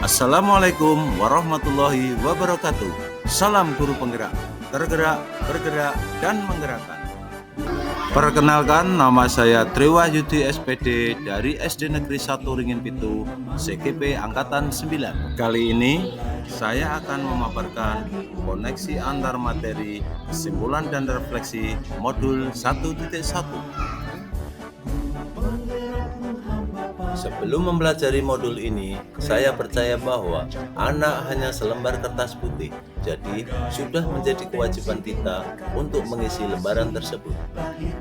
Assalamualaikum warahmatullahi wabarakatuh. Salam guru penggerak, tergerak, bergerak, dan menggerakkan. Perkenalkan, nama saya Triwahyudi SPD dari SD Negeri 1 Ringin Pitu, CGP Angkatan 9. Kali ini saya akan memaparkan koneksi antar materi, kesimpulan dan refleksi modul 1.1. Sebelum mempelajari modul ini, saya percaya bahwa anak hanya selembar kertas putih, jadi sudah menjadi kewajiban kita untuk mengisi lembaran tersebut.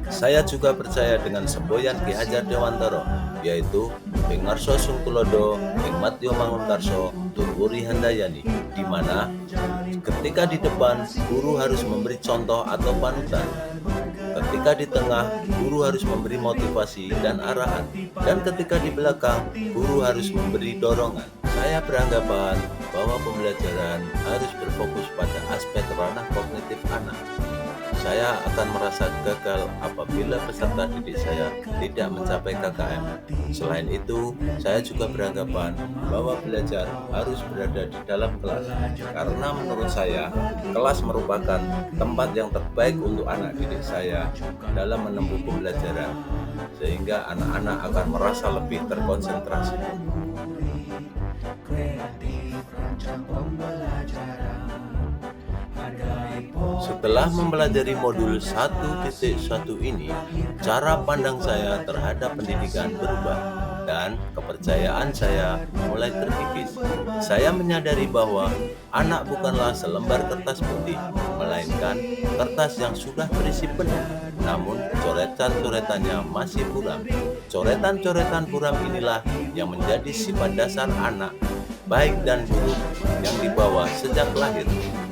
Saya juga percaya dengan semboyan Ki Hajar Dewantara, yaitu Ing Ngarsa Sung Tulodo, Ing Madya Mangunkarsa, Tur Wuri Handayani, di mana ketika di depan, guru harus memberi contoh atau panutan. Ketika di tengah, guru harus memberi motivasi dan arahan. Dan ketika di belakang, guru harus memberi dorongan. Saya beranggapan bahwa pembelajaran harus berfokus pada aspek ranah kognitif anak. Saya akan merasa gagal apabila peserta didik saya tidak mencapai KKM. Selain itu, saya juga beranggapan bahwa belajar harus berada di dalam kelas. Karena menurut saya, kelas merupakan tempat yang terbaik untuk anak didik saya dalam menempuh pembelajaran, sehingga anak-anak akan merasa lebih terkonsentrasi. Setelah mempelajari modul 1.1 ini, cara pandang saya terhadap pendidikan berubah dan kepercayaan saya mulai terkikis. Saya menyadari bahwa anak bukanlah selembar kertas putih, melainkan kertas yang sudah berisi penuh, namun coretan-coretannya masih buram. Coretan-coretan buram inilah yang menjadi sifat dasar anak, baik dan buruk, yang dibawa sejak lahir.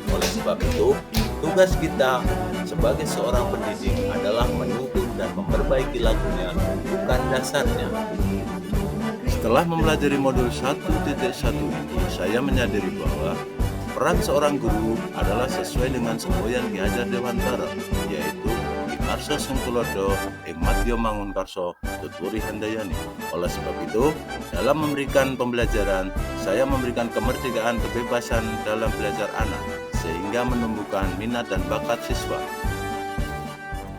Oleh sebab itu, tugas kita sebagai seorang pendidik adalah menuntun dan memperbaiki lagunya, bukan dasarnya. Setelah mempelajari modul 1.1 ini, saya menyadari bahwa peran seorang guru adalah sesuai dengan semboyan Ki Hajar Dewantara, yaitu Ing Ngarsa Sung Tulodo, Ing Madya Mangunkarsa, Tur Wuri Handayani. Oleh sebab itu, dalam memberikan pembelajaran, saya memberikan kemerdekaan kebebasan dalam belajar anak, sehingga menumbuhkan minat dan bakat siswa.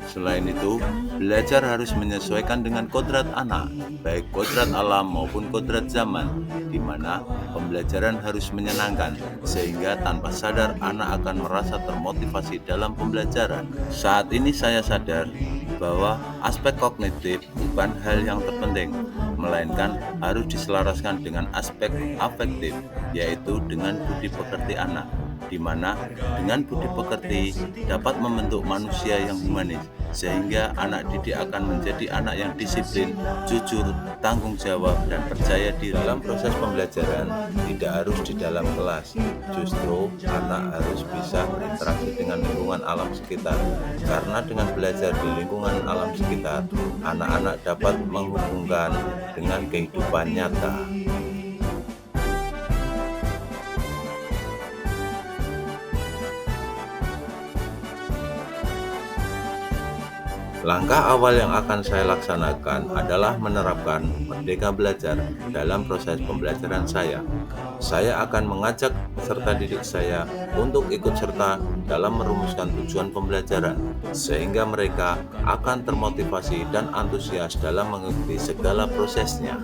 Selain itu, belajar harus menyesuaikan dengan kodrat anak, baik kodrat alam maupun kodrat zaman, di mana pembelajaran harus menyenangkan, sehingga tanpa sadar anak akan merasa termotivasi dalam pembelajaran. Saat ini saya sadar bahwa aspek kognitif bukan hal yang terpenting, melainkan harus diselaraskan dengan aspek afektif, yaitu dengan budi pekerti anak, di mana dengan budi pekerti dapat membentuk manusia yang humanis, sehingga anak didik akan menjadi anak yang disiplin, jujur, tanggung jawab, dan percaya diri. Dalam proses pembelajaran tidak harus di dalam kelas, justru anak harus bisa berinteraksi dengan lingkungan alam sekitar, karena dengan belajar di lingkungan alam sekitar, anak-anak dapat menghubungkan dengan kehidupan nyata. Langkah awal yang akan saya laksanakan adalah menerapkan Merdeka Belajar dalam proses pembelajaran saya. Saya akan mengajak peserta didik saya untuk ikut serta dalam merumuskan tujuan pembelajaran, sehingga mereka akan termotivasi dan antusias dalam mengikuti segala prosesnya.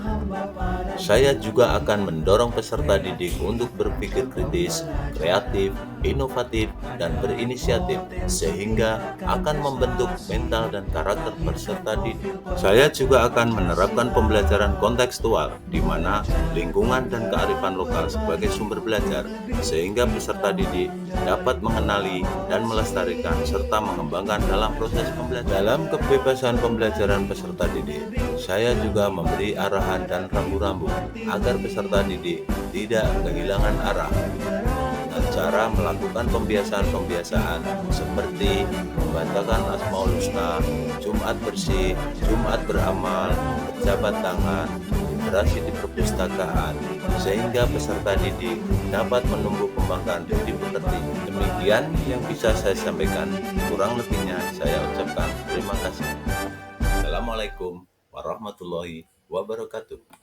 Saya juga akan mendorong peserta didik untuk berpikir kritis, kreatif, inovatif, dan berinisiatif, sehingga akan membentuk mental dan karakter peserta didik. Saya juga akan menerapkan pembelajaran kontekstual, di mana lingkungan dan kearifan lokal sebagai sumber belajar, sehingga peserta didik dapat mengenali dan melestarikan serta mengembangkan dalam proses pembelajaran. Dalam kebebasan pembelajaran peserta didik, saya juga memberi arahan dan rambu-rambu agar peserta didik tidak kehilangan arah, dengan cara melakukan pembiasaan-pembiasaan seperti membacakan Asmaul Husna, Jumat bersih, Jumat beramal, berjabat tangan, literasi di perpustakaan, sehingga peserta didik dapat menumbuh kembangkan budi pekerti. Demikian yang bisa saya sampaikan, kurang lebihnya saya ucapkan terima kasih. Assalamualaikum warahmatullahi wabarakatuh.